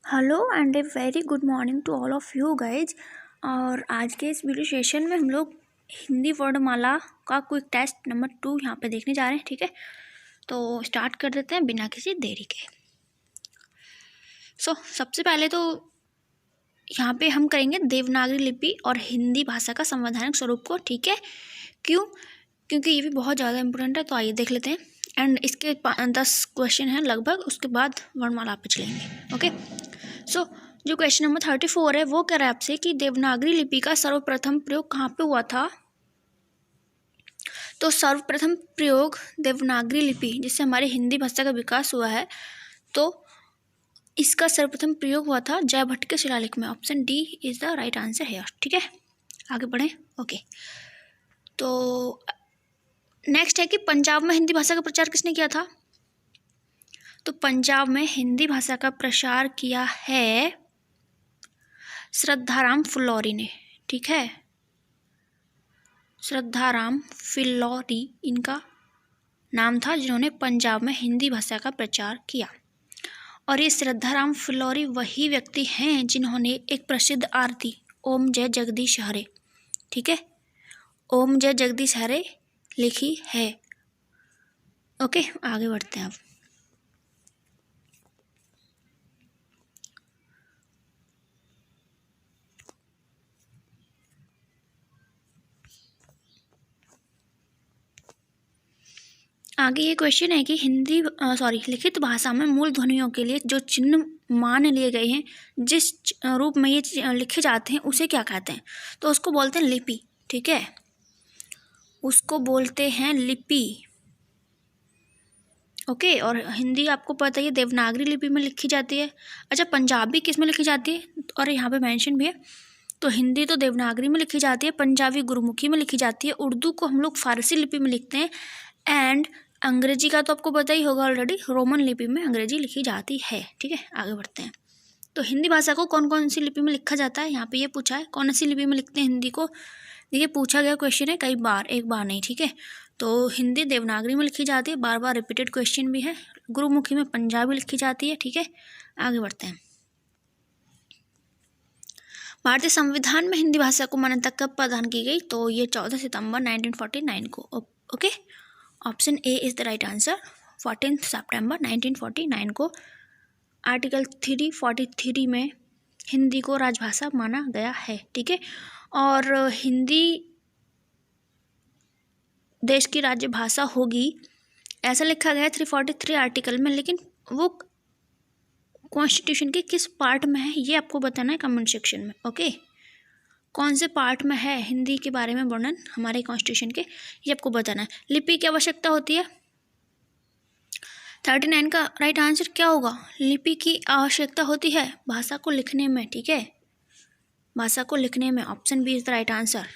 Hello and a very good morning to all of you guys. और आज के इस वीडियो सेशन में हम लोग हिंदी वर्णमाला का क्विक टेस्ट नंबर 2 यहाँ पे देखने जा रहे हैं। ठीक है, तो स्टार्ट कर देते हैं बिना किसी देरी के। सबसे पहले तो यहाँ पे हम करेंगे देवनागरी लिपि और हिंदी भाषा का संवैधानिक स्वरूप को। ठीक है, क्योंकि ये भी बहुत ज़्यादा इंपॉर्टेंट है, तो आइए देख लेते हैं। एंड इसके 10 क्वेश्चन हैं लगभग, उसके बाद वर्णमाला पे चलेंगे। ओके, जो क्वेश्चन नंबर 34 है वो कह रहा है आपसे कि देवनागरी लिपि का सर्वप्रथम प्रयोग कहाँ पे हुआ था। तो सर्वप्रथम प्रयोग देवनागरी लिपि जिससे हमारी हिंदी भाषा का विकास हुआ है, तो इसका सर्वप्रथम प्रयोग हुआ था जयभट्ट के शिलालेख में। Option D is the right answer है। ठीक है, आगे बढ़ें। ओके, तो नेक्स्ट है कि पंजाब में हिंदी भाषा का प्रचार किसने किया था। तो पंजाब में हिंदी भाषा का प्रसार किया है श्रद्धाराम फिल्लौरी ने। ठीक है, श्रद्धाराम फिल्लौरी इनका नाम था जिन्होंने पंजाब में हिंदी भाषा का प्रचार किया। और ये श्रद्धाराम फिल्लौरी वही व्यक्ति हैं जिन्होंने एक प्रसिद्ध आरती ओम जय जगदीश हरे, ठीक है, ओम जय जगदीश हरे लिखी है। ओके, आगे बढ़ते हैं अब। आगे ये क्वेश्चन है कि लिखित भाषा में मूल ध्वनियों के लिए जो चिन्ह मान लिए गए हैं, जिस रूप में ये लिखे जाते हैं उसे क्या कहते हैं। तो उसको बोलते हैं लिपि। ठीक है, उसको बोलते हैं लिपि। ओके, और हिंदी आपको पता है देवनागरी लिपि में लिखी जाती है। अच्छा, पंजाबी किस में लिखी जाती है, और यहाँ पे मेंशन भी है। तो हिंदी तो देवनागरी में लिखी जाती है, पंजाबी गुरमुखी में लिखी जाती है, उर्दू को हम लोग फारसी लिपि में लिखते हैं, एंड अंग्रेजी का तो आपको पता ही होगा ऑलरेडी, रोमन लिपि में अंग्रेजी लिखी जाती है। ठीक है, आगे बढ़ते हैं। तो हिंदी भाषा को कौन कौन सी लिपि में लिखा जाता है, यहाँ पे ये पूछा है कौन सी लिपि में लिखते हैं हिंदी को। देखिए, पूछा गया क्वेश्चन है कई बार, एक बार नहीं। ठीक है, तो हिंदी देवनागरी में लिखी जाती है, बार बार रिपीटेड क्वेश्चन भी है। गुरुमुखी में पंजाबी लिखी जाती है। ठीक है, आगे बढ़ते हैं। भारतीय संविधान में हिंदी भाषा को मान्यता कब प्रदान की गई। तो ये 14 सितंबर 1949 को। Okay, option A is the right answer. 14 सितंबर 1949 को आर्टिकल 343 में हिंदी को राजभाषा माना गया है। ठीक है, और हिंदी देश की राज्य भाषा होगी ऐसा लिखा गया है 343 आर्टिकल में, लेकिन वो कॉन्स्टिट्यूशन के किस पार्ट में है ये आपको बताना है कमेंट सेक्शन में। ओके, कौन से पार्ट में है हिंदी के बारे में वर्णन हमारे कॉन्स्टिट्यूशन के, ये आपको बताना है। लिपि की आवश्यकता होती है। 39 का राइट आंसर क्या होगा। लिपि की आवश्यकता होती है भाषा को लिखने में। ठीक है, भाषा को लिखने में। Option B is the right answer.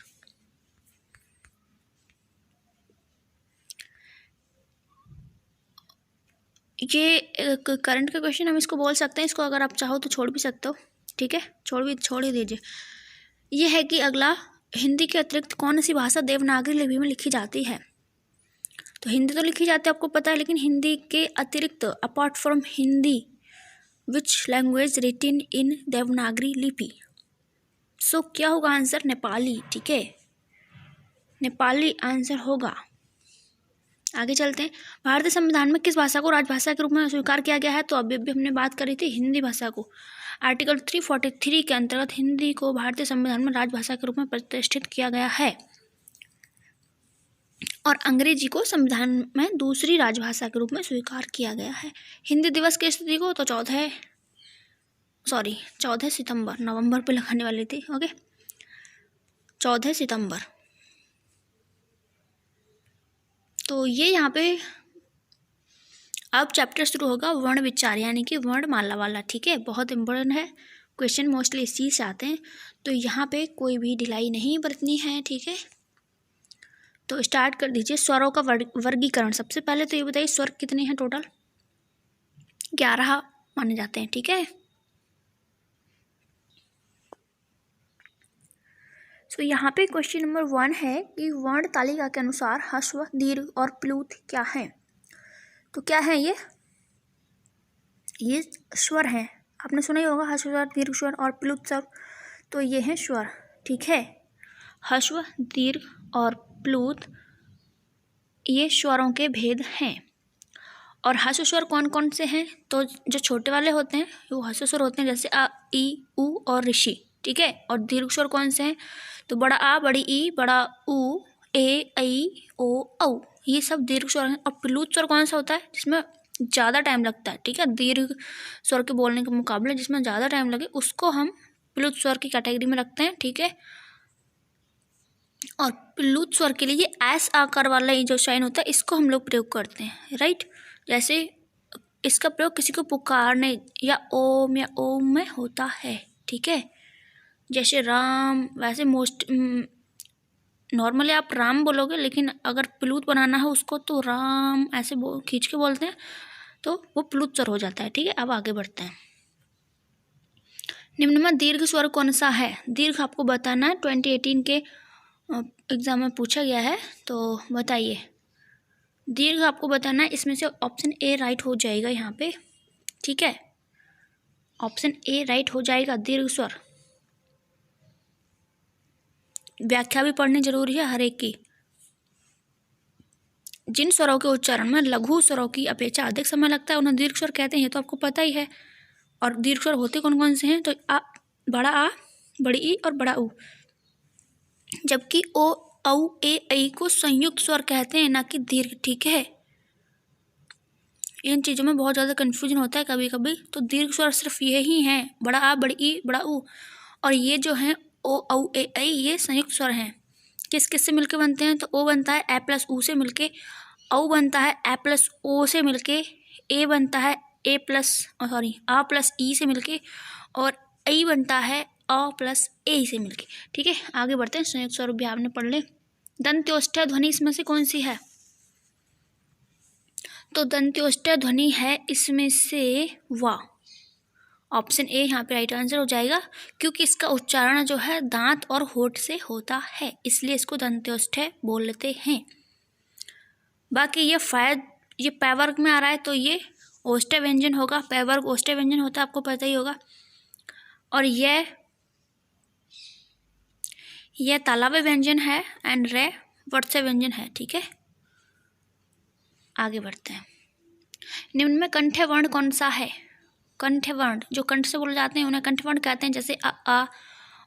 ये करंट का क्वेश्चन हम इसको बोल सकते हैं, इसको अगर आप चाहो तो छोड़ भी सकते हो। ठीक है, छोड़ ही दीजिए। ये है कि अगला, हिंदी के अतिरिक्त कौन सी भाषा देवनागरी लिपि में लिखी जाती है। तो हिंदी तो लिखी जाती है आपको पता है, लेकिन हिंदी के अतिरिक्त apart from Hindi which language written in Devanagari लिपि। सो क्या होगा आंसर, नेपाली। ठीक है, नेपाली आंसर होगा। आगे चलते हैं। भारतीय संविधान में किस भाषा को राजभाषा के रूप में स्वीकार किया गया है। तो अभी हमने बात करी थी हिंदी भाषा को। आर्टिकल 343 के अंतर्गत हिंदी को भारतीय संविधान में राजभाषा के रूप में प्रतिष्ठित किया गया है, और अंग्रेजी को संविधान में दूसरी राजभाषा के रूप में स्वीकार किया गया है। हिंदी दिवस की स्थिति को तो 14 सितंबर, नवंबर पे लगाने वाली थी। ओके, 14 सितंबर। तो ये यहाँ पे अब चैप्टर शुरू होगा वर्ण विचार, यानी कि वर्णमाला वाला। ठीक है, बहुत इंपॉर्टेंट है, क्वेश्चन मोस्टली इस चीज़ से आते हैं, तो यहाँ पे कोई भी ढिलाई नहीं बरतनी है। ठीक है, तो स्टार्ट कर दीजिए। स्वरों का वर्गीकरण। सबसे पहले तो ये बताइए स्वर कितने हैं टोटल। 11 माने जाते हैं। ठीक है, तो यहाँ पे क्वेश्चन नंबर 1 है कि वर्ण तालिका के अनुसार ह्रस्व, दीर्घ और प्लुत क्या है। तो क्या है ये स्वर हैं आपने सुना ही होगा ह्रस्व स्वर, दीर्घ स्वर और प्लुत स्वर। तो ये है स्वर, ठीक है। ह्रस्व, दीर्घ और प्लुत ये स्वरों के भेद हैं। और ह्रस्व स्वर कौन कौन से हैं? तो जो छोटे वाले होते हैं वो ह्रस्व स्वर होते हैं, जैसे आ, ई, उ और ऋषि, ठीक है। और दीर्घ स्वर कौन से हैं? तो बड़ा आ, बड़ी ई, बड़ा उ, ए, ऐ, ओ, औ, ये सब दीर्घ स्वर हैं। और प्लुत स्वर कौन सा होता है? जिसमें ज़्यादा टाइम लगता है, ठीक है। दीर्घ स्वर के बोलने के मुकाबले जिसमें ज़्यादा टाइम लगे उसको हम प्लुत स्वर की कैटेगरी में रखते हैं, ठीक है। और प्लुत स्वर के लिए ये एस आकार वाला ये जो साइन होता है इसको हम लोग प्रयोग करते हैं, राइट। जैसे इसका प्रयोग किसी को पुकारने या ओम में होता है, ठीक है। जैसे राम, वैसे मोस्ट नॉर्मली आप राम बोलोगे, लेकिन अगर प्लुत बनाना है उसको तो राम ऐसे खींच के बोलते हैं, तो वो प्लुत स्वर हो जाता है, ठीक है। अब आगे बढ़ते हैं। निम्न में दीर्घ स्वर कौन सा है? दीर्घ आपको बताना है, 2018 के एग्जाम में पूछा गया है, तो बताइए। दीर्घ आपको बताना है, इसमें से ऑप्शन ए राइट हो जाएगा यहाँ पे, ठीक है। ऑप्शन ए राइट हो जाएगा, दीर्घ स्वर। व्याख्या भी पढ़नी जरूरी है हर एक की। जिन स्वरों के उच्चारण में लघु स्वरों की अपेक्षा अधिक समय लगता है उन्हें दीर्घ स्वर कहते हैं, ये तो आपको पता ही है। और दीर्घ स्वर होते कौन कौन से हैं? तो बड़ा आ, बड़ी ई और बड़ा उ। जबकि ओ, औ, ए, ऐ को संयुक्त स्वर कहते हैं, ना कि दीर्घ, ठीक है। इन चीज़ों में बहुत ज़्यादा कन्फ्यूजन होता है कभी कभी। तो दीर्घ स्वर सिर्फ ये ही हैं, बड़ा आ, बड़ी ई, बड़ा उ। और ये जो हैं ओ, औ, ए, ऐ, ये संयुक्त स्वर हैं। किस किस से मिलके बनते हैं? तो ओ बनता है ए प्लस उ से मिलके, औ बनता है ए प्लस ओ से मिलके, ए बनता है ए प्लस आ प्लस ई से मिलके, और ऐ बनता है अ प्लस ए से मिलके, ठीक है। आगे बढ़ते हैं। संयुक्त स्वर भी आपने पढ़ ले। दंत्योष्ठ्य ध्वनि इसमें से कौन सी है? तो दंत्योष्ठ्य ध्वनि है इसमें से वा। ऑप्शन ए यहाँ पे राइट आंसर हो जाएगा, क्योंकि इसका उच्चारण जो है दांत और होठ से होता है, इसलिए इसको दंत्योष्ठ्य बोलते हैं। बाकी ये पै वर्ग में आ रहा है, तो ये ओष्ठ्य व्यंजन होगा। पै वर्ग ओष्ठ्य व्यंजन होता है, आपको पता ही होगा। और यह तालव्य व्यंजन है एंड रे वर्त्य व्यंजन है, ठीक है। आगे बढ़ते हैं। निम्न में कंठ्य वर्ण कौन सा है? कंठ्य वर्ण जो कंठ से बोले जाते हैं उन्हें कंठ्य वर्ण कहते हैं, जैसे आ।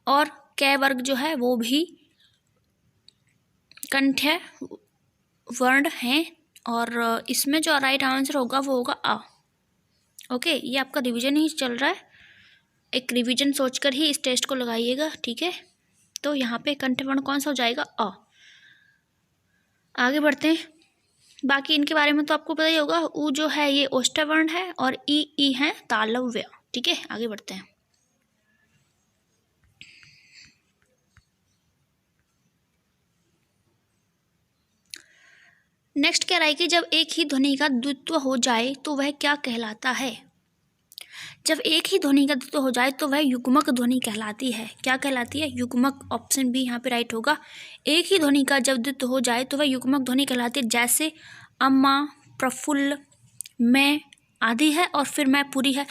और कै वर्ग जो है वो भी कंठ्य वर्ण हैं। और इसमें जो राइट आंसर होगा वो होगा आ। ओके, ये आपका रिवीजन ही चल रहा है, एक रिवीजन सोचकर ही इस टेस्ट को लगाइएगा, ठीक है। तो यहाँ पे कंठ्य वर्ण कौन सा हो जाएगा? अ। आगे बढ़ते हैं। बाकी इनके बारे में तो आपको पता ही होगा। उ जो है ये ओष्ठ्य वर्ण है और ई है तालव्य, ठीक है। आगे बढ़ते हैं। नेक्स्ट कह रहा है कि जब एक ही ध्वनि का द्वित्व हो जाए तो वह क्या कहलाता है? जब एक ही ध्वनि का द्वित्व हो जाए तो वह युग्मक ध्वनि कहलाती है। क्या कहलाती है? युग्मक। ऑप्शन बी यहाँ पे राइट होगा। एक ही ध्वनि का जब द्वित्व हो जाए तो वह युग्मक ध्वनि कहलाती है। जैसे अम्मा, प्रफुल्ल, मैं आदि है और फिर मैं पूरी है,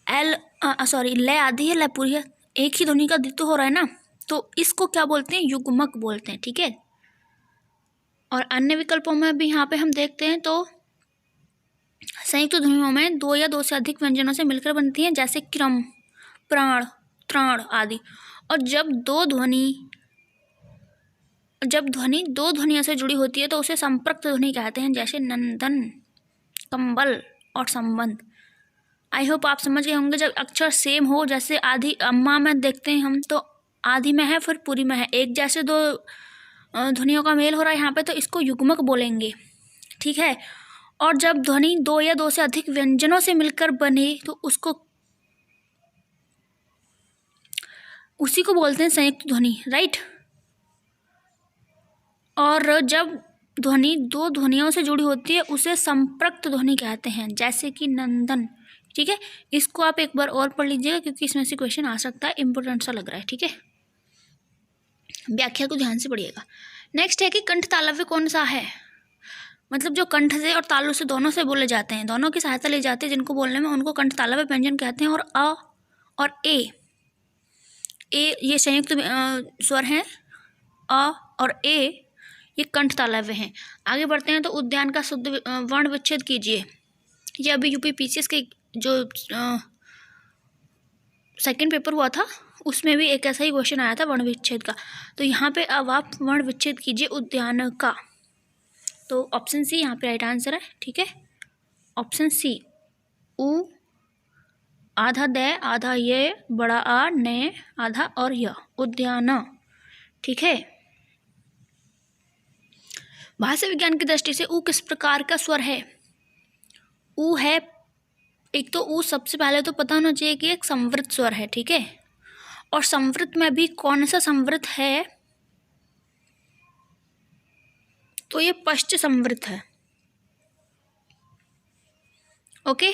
ले आदि है, ले पूरी है। एक ही ध्वनि का द्वित्व हो रहा है ना, तो इसको क्या बोलते हैं? युग्मक बोलते हैं, ठीक है। और अन्य विकल्पों में भी यहाँ पे हम देखते हैं तो संयुक्त ध्वनियों में दो या दो से अधिक व्यंजनों से मिलकर बनती हैं, जैसे क्रम, प्राण, त्राण आदि। और जब ध्वनि दो ध्वनियों से जुड़ी होती है तो उसे संपर्क ध्वनि कहते हैं, जैसे नंदन, कंबल और संबंध। आई होप आप समझ गए होंगे। जब अक्षर सेम हो, जैसे आदि अम्मा में देखते हैं हम, तो आदि में है फिर पूरी में है, एक जैसे दो ध्वनियों का मेल हो रहा है यहाँ पे, तो इसको युग्मक बोलेंगे, ठीक है। और जब ध्वनि दो या दो से अधिक व्यंजनों से मिलकर बने तो उसी को बोलते हैं संयुक्त ध्वनि, राइट। और जब ध्वनि दो ध्वनियों से जुड़ी होती है उसे संपर्क ध्वनि कहते हैं, जैसे कि नंदन, ठीक है। इसको आप एक बार और पढ़ लीजिएगा क्योंकि इसमें से क्वेश्चन आ सकता है, इंपॉर्टेंट सा लग रहा है, ठीक है। व्याख्या को ध्यान से पढ़िएगा। नेक्स्ट है कि कंठ तालव्य कौन सा है? मतलब जो कंठ से और तालु से दोनों से बोले जाते हैं, दोनों की सहायता ली जाती है जिनको बोलने में, उनको कंठ तालव्य व्यंजन कहते हैं। और अ और ए ये संयुक्त स्वर हैं। अ और ए ये कंठ तालव्य हैं। आगे बढ़ते हैं तो उद्यान का शुद्ध वर्ण विच्छेद कीजिए। ये अभी यूपी पीसीएस के जो सेकंड पेपर हुआ था उसमें भी एक ऐसा ही क्वेश्चन आया था वर्ण विच्छेद का। तो यहाँ पे अब आप वर्ण विच्छेद कीजिए उद्यान का। तो ऑप्शन सी यहाँ पे राइट आंसर है। ठीक है, ऑप्शन सी उ आधा द आधा ये बड़ा आ ने आधा और य उद्यान। ठीक है, भाषा विज्ञान की दृष्टि से उ किस प्रकार का स्वर है? उ है, एक तो उ सबसे पहले तो पता होना चाहिए कि एक संवृत स्वर है। ठीक है, और संवृत में भी कौन सा संवृत है? तो ये पश्च संवृत है। ओके,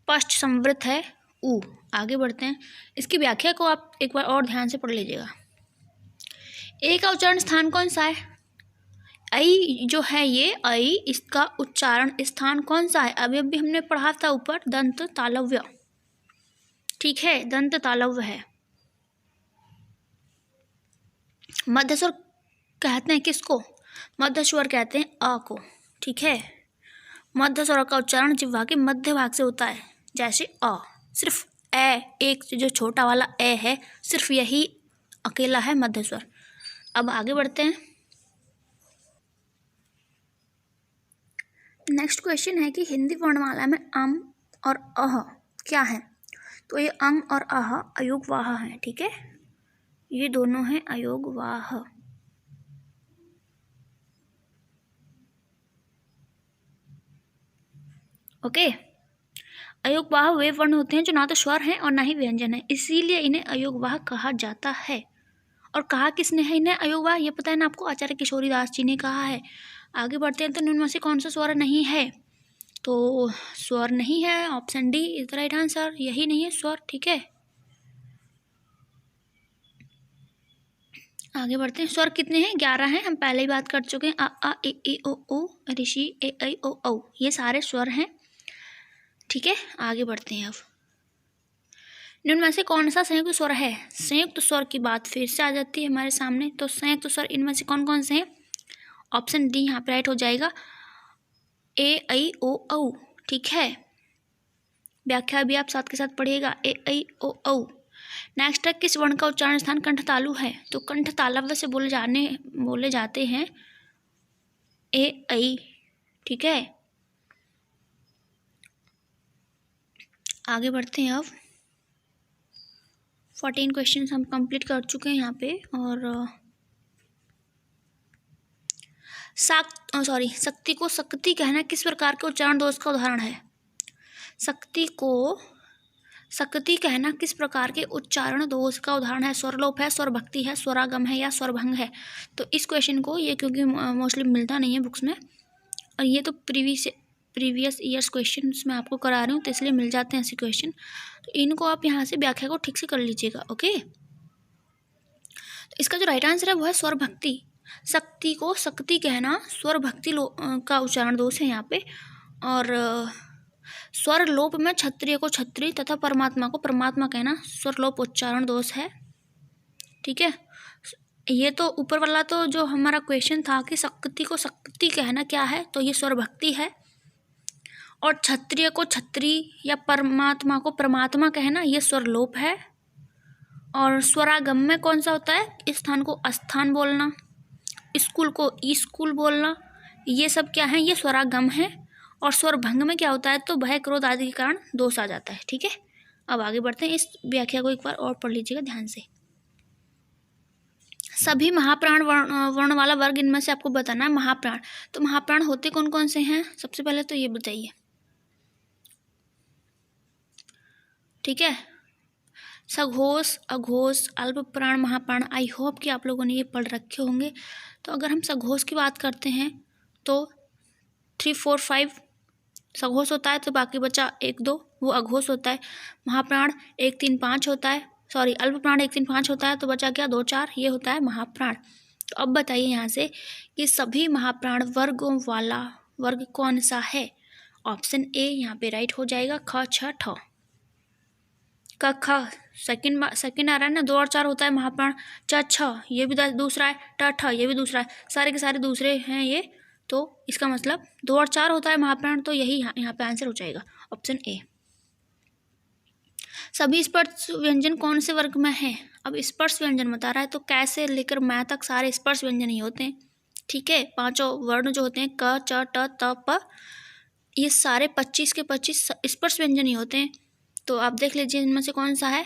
पश्च संवृत है उ। आगे बढ़ते हैं, इसकी व्याख्या को आप एक बार और ध्यान से पढ़ लीजिएगा। ए का उच्चारण स्थान कौन सा है? ऐ जो है ये ऐ, इसका उच्चारण स्थान कौन सा है? अभी अभी हमने पढ़ा था ऊपर, दंत तालव्य। ठीक है, दंत तालव्य है। मध्य स्वर कहते हैं किसको? मध्य स्वर कहते हैं अ को। ठीक है, मध्य स्वर का उच्चारण जिह्वा के मध्य भाग से होता है। जैसे अ, सिर्फ ए, एक जो छोटा वाला ए है, सिर्फ यही अकेला है मध्य स्वर। अब आगे बढ़ते हैं। नेक्स्ट क्वेश्चन है कि हिंदी वर्णमाला में अम और अह क्या है? तो ये अम और अह अयोगवाह है। ठीक है, ये दोनों हैं अयोगवाह। ओके, अयोगवाह वे वर्ण होते हैं जो ना तो स्वर हैं और ना ही व्यंजन है, इसीलिए इन्हें अयोगवाह कहा जाता है। और कहा किसने है इन्हें अयोगवाह? ये पता है ना आपको, आचार्य किशोरी दास जी ने कहा है। आगे बढ़ते हैं तो इनमें से कौन सा स्वर नहीं है? तो स्वर नहीं है, option D is the right answer. यही नहीं है स्वर। ठीक है, आगे बढ़ते हैं। स्वर कितने हैं? 11 हैं, हम पहले ही बात कर चुके हैं। अ आ ए ओ ओ ऋषि ए ऐ ओ औ, ये सारे स्वर हैं। ठीक है, आगे बढ़ते हैं। अब निम्न में से कौन सा संयुक्त स्वर है? संयुक्त स्वर की बात फिर से आ जाती है हमारे सामने। तो संयुक्त स्वर इनमें से कौन कौन से हैं? ऑप्शन डी यहाँ पे राइट हो जाएगा, ए ऐ ओ औ। ठीक है, व्याख्या भी आप साथ के साथ पढ़िएगा, ए ऐ ओ औ। नेक्स्ट है, किस वर्ण का उच्चारण स्थान कंठ तालु है? तो कंठ तालव्य से बोले जाते हैं ए ऐ। ठीक है, आगे बढ़ते हैं। अब 14 क्वेश्चंस हम कंप्लीट कर चुके हैं यहाँ पे। और शक्ति को शक्ति कहना किस प्रकार के उच्चारण दोष का उदाहरण है? शक्ति को शक्ति कहना किस प्रकार के उच्चारण दोष का उदाहरण है? स्वरलोप है, स्वरभक्ति है, स्वरागम है या स्वरभंग है? तो इस क्वेश्चन को, ये क्योंकि मोस्टली मिलता नहीं है बुक्स में, और ये तो प्रीवियस ईयर्स क्वेश्चन मैं आपको करा रही हूँ, तो इसलिए मिल जाते हैं ऐसे क्वेश्चन। तो इनको आप यहाँ से व्याख्या को ठीक से कर लीजिएगा। ओके, तो इसका जो राइट आंसर है वो है स्वरभक्ति। शक्ति को शक्ति कहना स्वरभक्ति का उच्चारण दोष है यहाँ पे। और स्वर लोप में क्षत्रिय को क्षत्रिय तथा परमात्मा को परमात्मा कहना स्वरलोप उच्चारण दोष है। ठीक है, ये तो ऊपर वाला तो जो हमारा क्वेश्चन था कि शक्ति को शक्ति कहना क्या है, तो ये स्वरभक्ति है। और क्षत्रिय को क्षत्रिय या परमात्मा को परमात्मा कहना ये स्वरलोप है। और स्वरागम में कौन सा होता है? स्थान को अस्थान बोलना, स्कूल को स्कूल बोलना, ये सब क्या है? ये स्वरागम है। और स्वरभंग में क्या होता है? तो भय क्रोध आदि के कारण दोष आ जाता है। ठीक है, अब आगे बढ़ते हैं। इस व्याख्या को एक बार और पढ़ लीजिएगा ध्यान से। सभी महाप्राण वर्ण वाला वर्ग इनमें से आपको बताना है महाप्राण। तो महाप्राण होते कौन कौन से हैं? सबसे पहले तो ये बताइए। ठीक है, सघोष, अघोष, अल्प प्राण, महाप्राण। आई होप कि आप लोगों ने ये पढ़ रखे होंगे। तो अगर हम सघोष की बात करते हैं तो 3, 4, 5 सघोष होता है, तो बाकी बचा 1, 2 वो अघोष होता है। महाप्राण 1, 3, 5 होता है, अल्प प्राण 1, 3, 5 होता है, तो बचा क्या? 2, 4, ये होता है महाप्राण। तो अब बताइए यहाँ से कि सभी महाप्राण वर्गों वाला वर्ग कौन सा है? ऑप्शन ए यहाँ पे राइट हो जाएगा, ख छ ठ। क ख सेकंड आ रहा है ना, 2 और 4 होता है महाप्राण। च छ ये भी दूसरा है, ट ठ ये भी दूसरा है, सारे के सारे दूसरे हैं ये, तो इसका मतलब 2 और 4 होता है महाप्राण, तो यही यहाँ पे आंसर हो जाएगा ऑप्शन ए। सभी स्पर्श व्यंजन कौन से वर्ग में है? अब स्पर्श व्यंजन बता रहा है तो कैसे लेकर मैं तक सारे स्पर्श व्यंजन ही होते हैं, ठीक है। 5 वर्ण जो होते हैं क च ट त प, ये सारे 25 के 25 स्पर्श व्यंजन ही होते हैं। तो आप देख लीजिए इनमें से कौन सा है।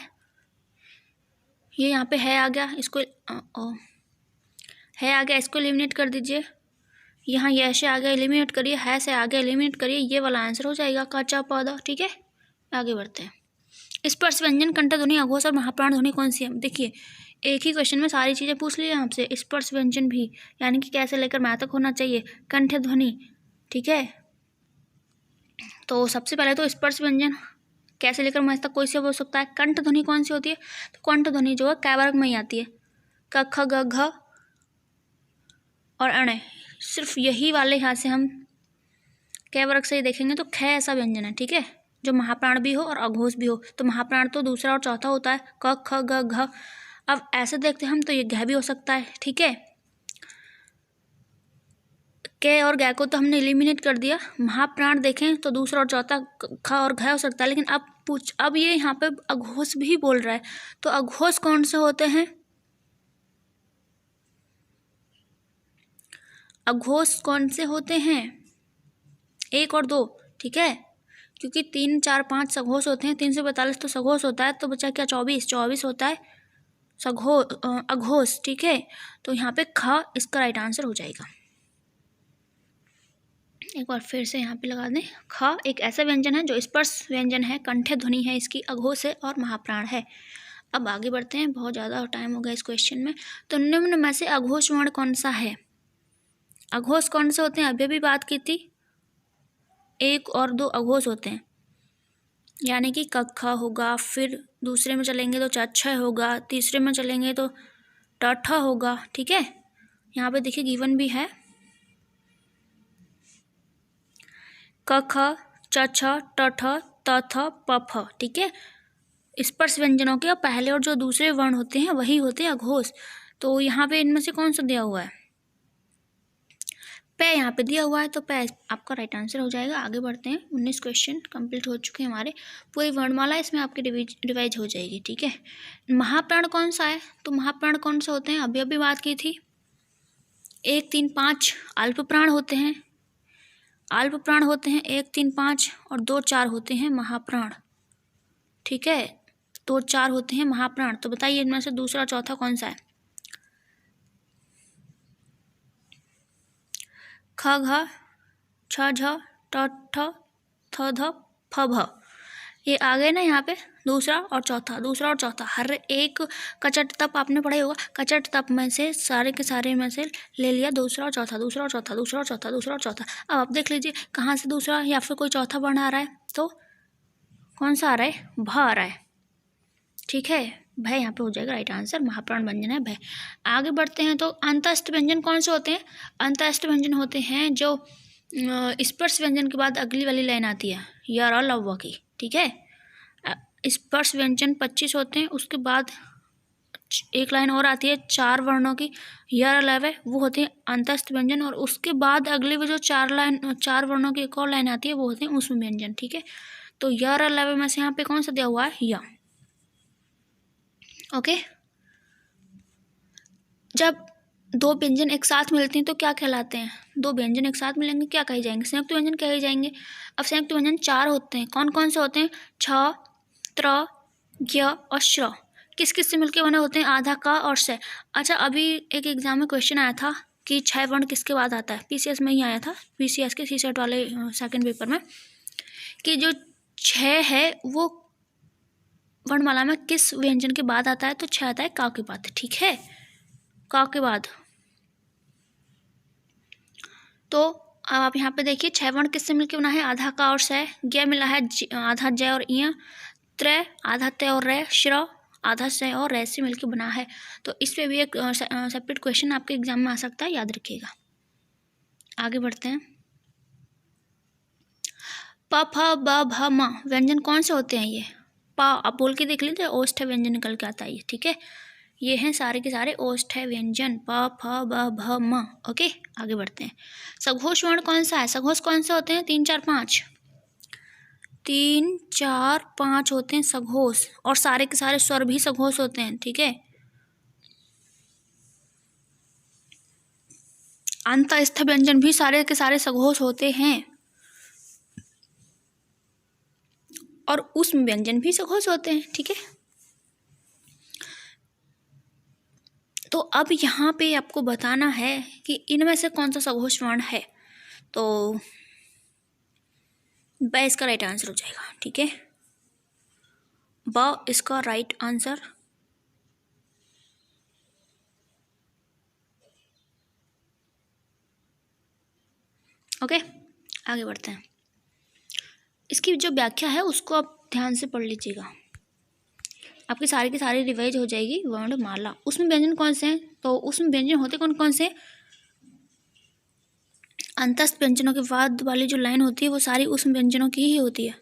ये यहाँ पे है आ गया, इसको है आ गया, इसको एलिमिनेट कर दीजिए। यहाँ ये ऐसे आ गया, एलिमिनेट करिए, है से आगे एलिमिनेट करिए, ये वाला आंसर हो जाएगा क च प द, ठीक है। आगे बढ़ते हैं। स्पर्श व्यंजन कंठ ध्वनि, अघोष और महाप्राण ध्वनि कौन सी है? देखिए एक ही क्वेश्चन में सारी चीज़ें पूछ ली आपसे। स्पर्श व्यंजन भी यानी कि कैसे लेकर मैं तक होना चाहिए, कंठ ध्वनि, ठीक है। तो सबसे पहले तो स्पर्श व्यंजन कैसे लेकर मैं तक कोई से हो सकता है। कंठ ध्वनि कौन सी होती है? तो कंठ ध्वनि जो है कै वर्ग में ही आती है, क ख ग घ और अण। सिर्फ यही वाले यहाँ से हम कै वर्ग से ही देखेंगे तो ख ऐसा व्यंजन है, ठीक है, जो महाप्राण भी हो और अघोष भी हो। तो महाप्राण तो दूसरा और चौथा होता है, क ख ग घ। अब ऐसे देखते हम तो ये घ भी हो सकता है, ठीक है। क और ग को तो हमने एलिमिनेट कर दिया। महाप्राण देखें तो दूसरा और चौथा ख और घ हो सकता है, लेकिन अब ये यहाँ पे अघोष भी बोल रहा है, तो अघोष कौन से होते हैं? अघोष कौन से होते हैं? 1 और 2, ठीक है, क्योंकि 3 4 5 सघोष होते हैं, 3 से 42 तो सघोष होता है, तो बचा क्या 24 होता है अघोष, ठीक है। तो यहाँ पे ख इसका राइट आंसर हो जाएगा। एक बार फिर से यहाँ पे लगा दें, ख एक ऐसा व्यंजन है जो स्पर्श व्यंजन है, कंठ ध्वनि है इसकी, अघोष है और महाप्राण है। अब आगे बढ़ते हैं, बहुत ज़्यादा टाइम हो गया इस क्वेश्चन में। तो निम्न में से अघोष वर्ण कौन सा है? अघोष कौन से होते हैं? अभी भी बात की थी, 1 और 2 अघोष होते हैं, यानी कि क ख होगा, फिर दूसरे में चलेंगे तो च छ होगा, तीसरे में चलेंगे तो ट ठ होगा, ठीक है। यहाँ पे देखिए गिवन भी है, क ख च छ ट ठ त थ प फ, ठीक है। स्पर्श व्यंजनों के पहले और जो दूसरे वर्ण होते हैं वही होते हैं अघोष। तो यहाँ पे इनमें से कौन सा दिया हुआ है? पे यहाँ पे दिया हुआ है, तो पे आपका राइट आंसर हो जाएगा। आगे बढ़ते हैं, 19 क्वेश्चन कंप्लीट हो चुके हैं हमारे, पूरी वर्णमाला इसमें आपकी रिवाइज हो जाएगी, ठीक है। महाप्राण कौन सा है? तो महाप्राण कौन से होते हैं? अभी बात की थी, 1 3 5 अल्प प्राण होते हैं, 1 3 5 और 2 4 होते हैं महाप्राण, ठीक है। 2 4 होते हैं महाप्राण। तो बताइए इनमें से दूसरा चौथा कौन सा है? ख घ छ झ ट ठ थ ध फ भ, ये आ गए ना यहाँ पे दूसरा और चौथा। हर एक कचट तप आपने पढ़ा ही होगा, कचट तप में से सारे के सारे में से ले लिया दूसरा और चौथा। अब आप देख लीजिए कहाँ से दूसरा या फिर कोई चौथा वर्ण आ रहा है, तो कौन सा आ रहा है? भ आ रहा है, ठीक है। भय यहाँ पे हो जाएगा राइट आंसर, महाप्राण व्यंजन है भय। आगे बढ़ते हैं, तो अंतःस्थ व्यंजन कौन से होते हैं? अंतःस्थ व्यंजन होते हैं जो स्पर्श व्यंजन के बाद अगली वाली लाइन आती है य र ल व की, ठीक है। स्पर्श व्यंजन 25 होते हैं, उसके बाद एक लाइन और आती है 4 वर्णों की, य र ल व, वो होते हैं अंतःस्थ व्यंजन। और उसके बाद अगली वो जो 4 वर्णों की एक और लाइन आती है वो होते हैं ऊष्म व्यंजन, ठीक है। तो य र ल व में से यहाँ पे कौन सा दिया हुआ है? य, ओके। जब 2 व्यंजन एक साथ मिलते हैं तो क्या कहलाते हैं? 2 व्यंजन एक साथ मिलेंगे क्या कहे जाएंगे? संयुक्त व्यंजन कहे जाएंगे। अब संयुक्त व्यंजन 4 होते हैं, कौन कौन से होते हैं? छ त्र ज्ञ और श्र। किस किस से मिलकर बने होते हैं? आधा का और से। अच्छा, अभी एक एग्जाम में क्वेश्चन आया था कि 6 वर्ण किसके बाद आता है, पीसीएस में ही आया था, पीसीएस के सीसेट वाले सेकंड पेपर में, कि जो 6 है वो वर्णमाला में किस व्यंजन के बाद आता है? तो 6 आता है का के बाद, ठीक है, का के बाद। तो आप यहाँ पे देखिए 6 वर्ण किससे मिलकर बना है? आधा का और से, ज्ञ मिला है आधा जय और इय, त्रय आधा तय और रे, श्र आधा से और रे से मिलकर बना है। तो इस पे भी एक सेपरेट क्वेश्चन आपके एग्जाम में आ सकता है, याद रखिएगा। आगे बढ़ते हैं, प फ ब भ म व्यंजन कौन से होते हैं ये? प आप बोल के देख लीजिए, ओष्ठ व्यंजन निकल के आता है ये, ठीक है। ये हैं सारे के सारे ओष्ठ व्यंजन, प फ ब भ म। ओके, आगे बढ़ते हैं। सघोष वर्ण कौन सा है? सघोष कौन से होते हैं? 3 4 5, 3 4 5 होते हैं सघोष, और सारे के सारे स्वर भी सघोष होते हैं, ठीक है। अंतस्थ व्यंजन भी सारे के सारे सघोष होते हैं, और ऊष्म व्यंजन भी सघोष होते हैं, ठीक है। तो अब यहाँ पे आपको बताना है कि इनमें से कौन सा सघोष वर्ण है। तो ब इसका राइट आंसर हो जाएगा, ठीक है। ब इसका राइट आंसर। ओके, आगे बढ़ते हैं। इसकी जो व्याख्या है उसको आप ध्यान से पढ़ लीजिएगा, आपकी सारी की सारी रिवाइज हो जाएगी। वर्णमाला, उसमें व्यंजन कौन से हैं? तो उसमें व्यंजन होते कौन कौन से? अंतस्थ व्यंजनों के बाद वाली जो लाइन होती है वो सारी उस व्यंजनों की ही होती है,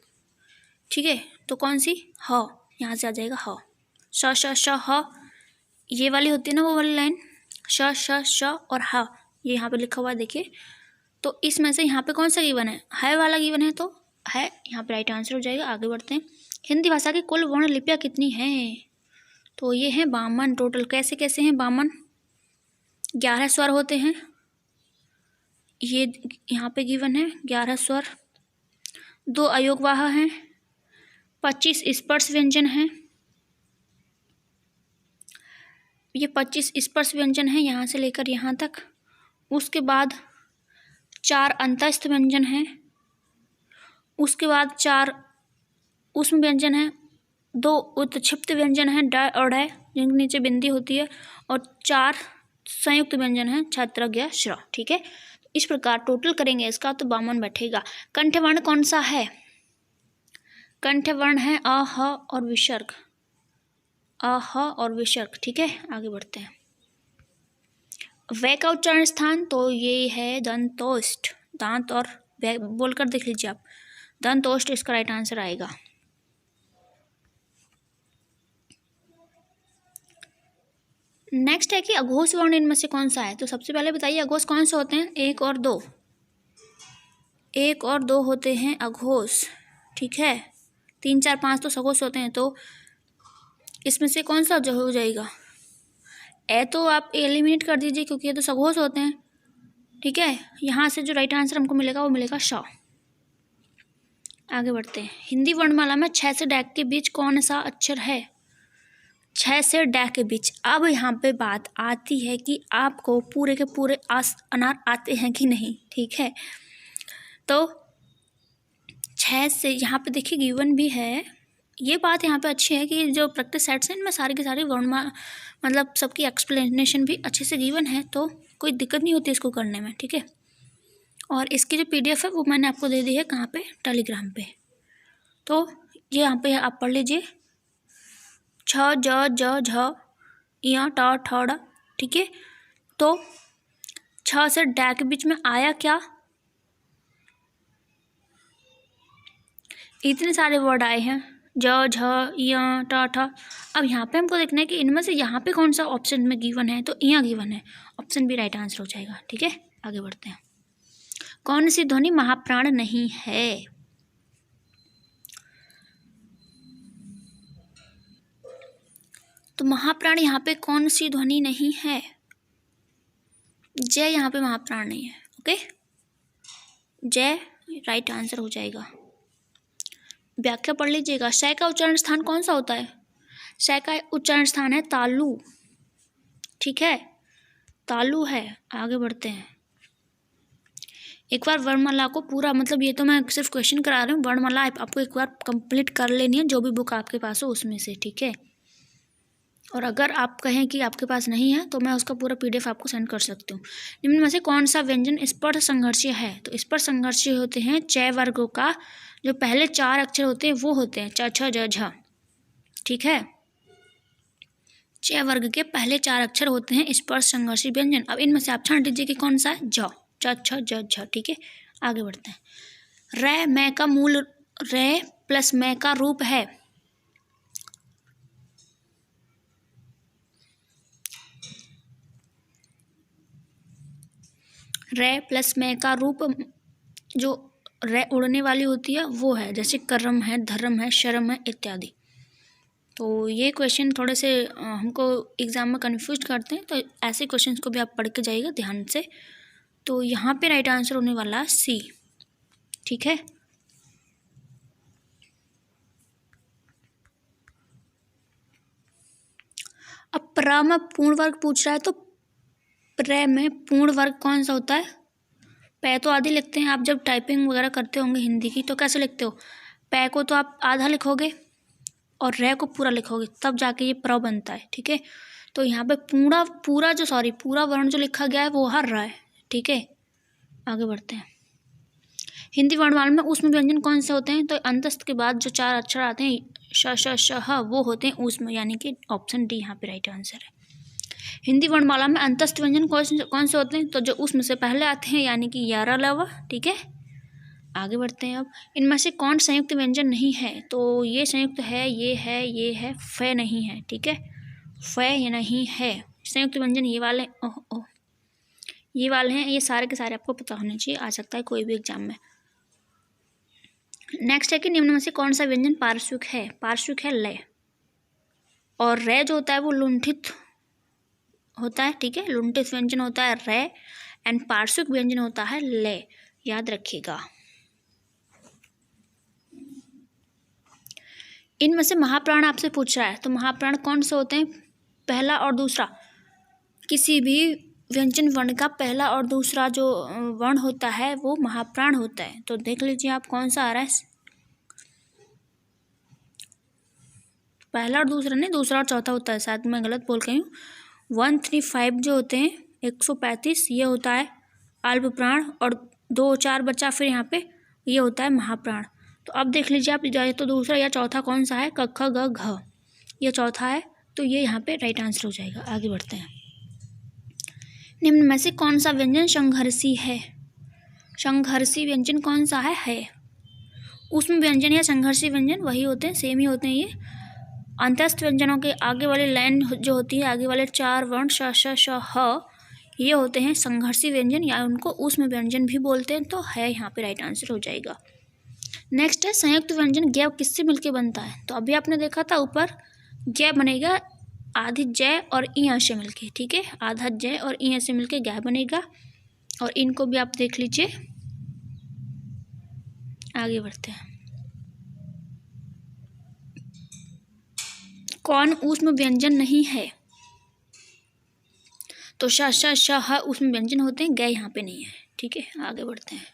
ठीक है। तो कौन सी? ह, यहाँ से आ जाएगा ह। श श श ह, ये वाली होती है ना वो वाली लाइन, श श श और ह, ये यहाँ पे लिखा हुआ है देखिए। तो इसमें से यहाँ पे कौन सा गिवन है वाला गिवन है, तो है यहाँ पे राइट आंसर हो जाएगा। आगे बढ़ते हैं। हिंदी भाषा की कुल वर्ण लिपियाँ कितनी हैं? तो ये हैं 52 टोटल। कैसे कैसे हैं 52? 11 स्वर होते हैं, ये यहाँ पे गिवन है 11 स्वर, 2 अयोगवाह हैं, 25 स्पर्श व्यंजन हैं, ये 25 स्पर्श व्यंजन हैं यहाँ से लेकर यहाँ तक। उसके बाद 4 अंतस्थ व्यंजन हैं, उसके बाद 4 ऊष्म व्यंजन हैं, 2 उत्क्षिप्त व्यंजन हैं, ड और ढ जिनके नीचे बिंदी होती है, और 4 संयुक्त व्यंजन हैं, छत्र ज्ञ श्र, ठीक है। इस प्रकार टोटल करेंगे इसका तो 52 बैठेगा। कंठवर्ण कौन सा है? कंठवर्ण है अ ह और विसर्ग, अ ह और विसर्ग, ठीक है। आगे बढ़ते हैं। व का उच्चारण स्थान, तो ये है दंतोष्ठ, दांत और व बोलकर देख लीजिए आप, दंतोष्ठ इसका राइट आंसर आएगा। नेक्स्ट है कि अघोष वर्ण इनमें से कौन सा है? तो सबसे पहले बताइए अघोष कौन से होते हैं? 1 और 2, 1 और 2 होते हैं अघोष, ठीक है। 3 4 5 तो सघोष होते हैं, तो इसमें से कौन सा जो हो जाएगा? ए तो आप एलिमिनेट कर दीजिए क्योंकि ये तो सघोष होते हैं, ठीक है। यहाँ से जो राइट आंसर हमको मिलेगा वो मिलेगा श। आगे बढ़ते हैं। हिंदी वर्णमाला में 6 से डैक के बीच कौन सा अक्षर है? 6 से डैक के बीच। अब यहाँ पे बात आती है कि आपको पूरे के पूरे अनार आते हैं कि नहीं, ठीक है। तो 6 से यहाँ पे देखिए गिवन भी है, ये बात यहाँ पे अच्छी है कि जो प्रैक्टिस सेट्स हैं इनमें सारी की सारी वर्णमाला मतलब सबकी एक्सप्लेनेशन भी अच्छे से गिवन है, तो कोई दिक्कत नहीं होती इसको करने में, ठीक है। और इसकी जो PDF है वो मैंने आपको दे दी है, कहाँ पे? टेलीग्राम पे। तो ये यहाँ पे आप पढ़ लीजिए, छ ज ज झ य ट ठ ड, ठीक है। तो 6 से डै के बीच में आया क्या? इतने सारे वर्ड आए हैं, ज झ य ट ठ। अब यहाँ पे हमको देखना है कि इनमें से यहाँ पे कौन सा ऑप्शन में गिवन है, तो यहाँ गिवन है, ऑप्शन भी राइट आंसर हो जाएगा, ठीक है। आगे बढ़ते हैं। कौन सी ध्वनि महाप्राण नहीं है? तो महाप्राण यहाँ पे कौन सी ध्वनि नहीं है? जय यहाँ पे महाप्राण नहीं है, ओके। जय राइट आंसर हो जाएगा। व्याख्या पढ़ लीजिएगा। श का उच्चारण स्थान कौन सा होता है? श का उच्चारण स्थान है तालु, ठीक है, तालु है। आगे बढ़ते हैं। एक बार वर्णमाला को पूरा, मतलब ये तो मैं सिर्फ क्वेश्चन करा रही हूँ, वर्णमाला आपको एक बार कंप्लीट कर लेनी है जो भी बुक आपके पास हो उसमें से, ठीक है। और अगर आप कहें कि आपके पास नहीं है तो मैं उसका पूरा PDF आपको सेंड कर सकती हूँ। निम्न में से कौन सा व्यंजन स्पर्श संघर्षीय है? तो स्पर्श संघर्षीय होते हैं च वर्गों का जो पहले 4 अक्षर होते हैं वो होते हैं च छ ज झ, ठीक है। च वर्ग के पहले 4 अक्षर होते हैं स्पर्श संघर्षीय व्यंजन। अब इनमें से आप छांट दीजिए कि कौन सा है? ज, च छ ज झ, ठीक है। आगे बढ़ते हैं। रै मैं का मूल रै प्लस मैं का रूप है। रै प्लस मैं का रूप जो रै उड़ने वाली होती है वो है, जैसे कर्म है, धर्म है, शर्म है इत्यादि। तो ये क्वेश्चन थोड़े से हमको एग्ज़ाम में कन्फ्यूज करते हैं, तो ऐसे क्वेश्चंस को भी आप पढ़ के जाइएगा ध्यान से। तो यहाँ पे राइट आंसर होने वाला है सी। ठीक है, अब प्र में पूर्ण वर्ग पूछ रहा है, तो प्र में पूर्ण वर्ग कौन सा होता है? पै तो आधी लिखते हैं, आप जब टाइपिंग वगैरह करते होंगे हिंदी की तो कैसे लिखते हो? पै को तो आप आधा लिखोगे और रै को पूरा लिखोगे, तब जाके ये प्र बनता है। ठीक है, तो यहाँ पे पूरा वर्ण जो लिखा गया है वो हर रहा है। ठीक है, आगे बढ़ते हैं। हिंदी वर्णमाला में ऊष्म व्यंजन कौन से होते हैं? तो अंतस्थ के बाद जो 4 अक्षर आते हैं श श श ह, वो होते हैं ऊष्म, यानी कि ऑप्शन डी यहाँ पे राइट आंसर है। हिंदी वर्णमाला में अंतस्थ व्यंजन कौन से होते हैं? तो जो ऊष्म से पहले आते हैं, यानी कि यारा लवा। ठीक है, आगे बढ़ते हैं। अब इनमें से कौन संयुक्त व्यंजन नहीं है? तो ये संयुक्त है, ये है, फ नहीं है। ठीक है, फ ये नहीं है। संयुक्त व्यंजन ये वाले ये वाले हैं। ये सारे के सारे आपको पता होने चाहिए, आ सकता है कोई भी एग्जाम में। नेक्स्ट है कि निम्न में से कौन सा व्यंजन पार्श्विक है? पार्श्विक है लय, और रे जो होता है वो लुंठित होता है। ठीक है, लुंठित व्यंजन होता है रे, एंड पार्श्विक व्यंजन होता है लय, याद रखिएगा। इनमें से महाप्राण आपसे पूछ रहा है, तो महाप्राण कौन से होते हैं? पहला और दूसरा, किसी भी व्यंजन वर्ण का पहला और दूसरा जो वर्ण होता है वो महाप्राण होता है। तो देख लीजिए आप कौन सा आ रहा है। पहला और दूसरा नहीं, दूसरा और चौथा होता है, शायद मैं गलत बोल गई हूँ। 135 जो होते हैं 135 ये होता है अल्प प्राण, और 2 4 बचा फिर यहाँ पे ये होता है महाप्राण। तो अब देख लीजिए आप, या तो दूसरा या चौथा कौन सा है? क ख ग घ, ये चौथा है, तो ये यहाँ पे राइट आंसर हो जाएगा। आगे बढ़ते हैं। निम्न में से कौन सा व्यंजन संघर्षी है? संघर्षी व्यंजन कौन सा है? ऊष्म व्यंजन या संघर्षी व्यंजन वही होते हैं, सेम ही होते हैं ये। अंतस्थ व्यंजनों के आगे वाली लाइन जो होती है, आगे वाले 4 वर्ण श श श ह, ये होते हैं संघर्षी व्यंजन, या उनको ऊष्म व्यंजन भी बोलते हैं। तो है यहाँ पे राइट आंसर हो जाएगा। नेक्स्ट है संयुक्त व्यंजन गै किससे मिलके बनता है? तो अभी आपने देखा था ऊपर, गै बनेगा आधी जय और ई से मिलके। ठीक है, आधा जय और ई से मिलके गै बनेगा, और इनको भी आप देख लीजिए। आगे बढ़ते हैं। कौन ऊष्म व्यंजन नहीं है? तो श श श ह ऊष्म व्यंजन होते हैं, गै यहाँ पे नहीं है। ठीक है, आगे बढ़ते हैं।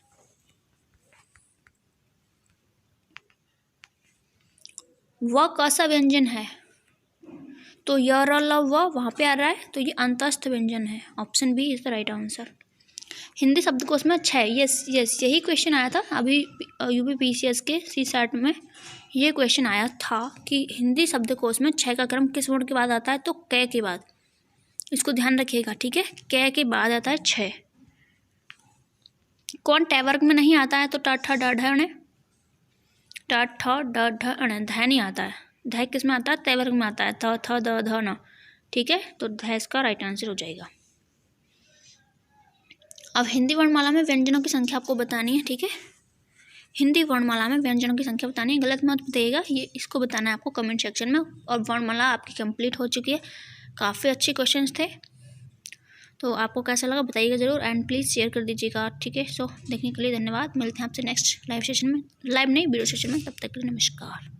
वह कैसा व्यंजन है? तो य र ल व वहाँ पे आ रहा है, तो ये अंतस्थ व्यंजन है। Option B is the right answer. Hindi शब्दकोश में 6, यस यही क्वेश्चन आया था अभी UPPCS के CSAT में। ये क्वेश्चन आया था कि हिंदी शब्दकोश में 6 का क्रम किस वर्ण के बाद आता है? तो कै के बाद, इसको ध्यान रखिएगा। ठीक है, कै के बाद आता है 6। कौन टै वर्ग में नहीं आता है? तो ट ठ ड ढ ण, ट ठ ड ढ ण, ध नहीं आता है। ध किस में आता है? तै वर्ग में आता है, थ थ द ध न। ठीक है, तो ध इसका राइट आंसर हो जाएगा। अब हिंदी वर्णमाला में व्यंजनों की संख्या आपको बतानी है। ठीक है, हिंदी वर्णमाला में व्यंजनों की संख्या बतानी है, गलत मत बताइएगा, ये इसको बताना है आपको कमेंट सेक्शन में। और वर्णमाला आपकी कंप्लीट हो चुकी है, काफ़ी अच्छे क्वेश्चंस थे। तो आपको कैसा लगा बताइएगा ज़रूर, एंड प्लीज़ शेयर कर दीजिएगा। ठीक है, सो देखने के लिए धन्यवाद। मिलते हैं आपसे नेक्स्ट लाइव सेशन में, लाइव नहीं वीडियो सेशन में। तब तक के लिए नमस्कार।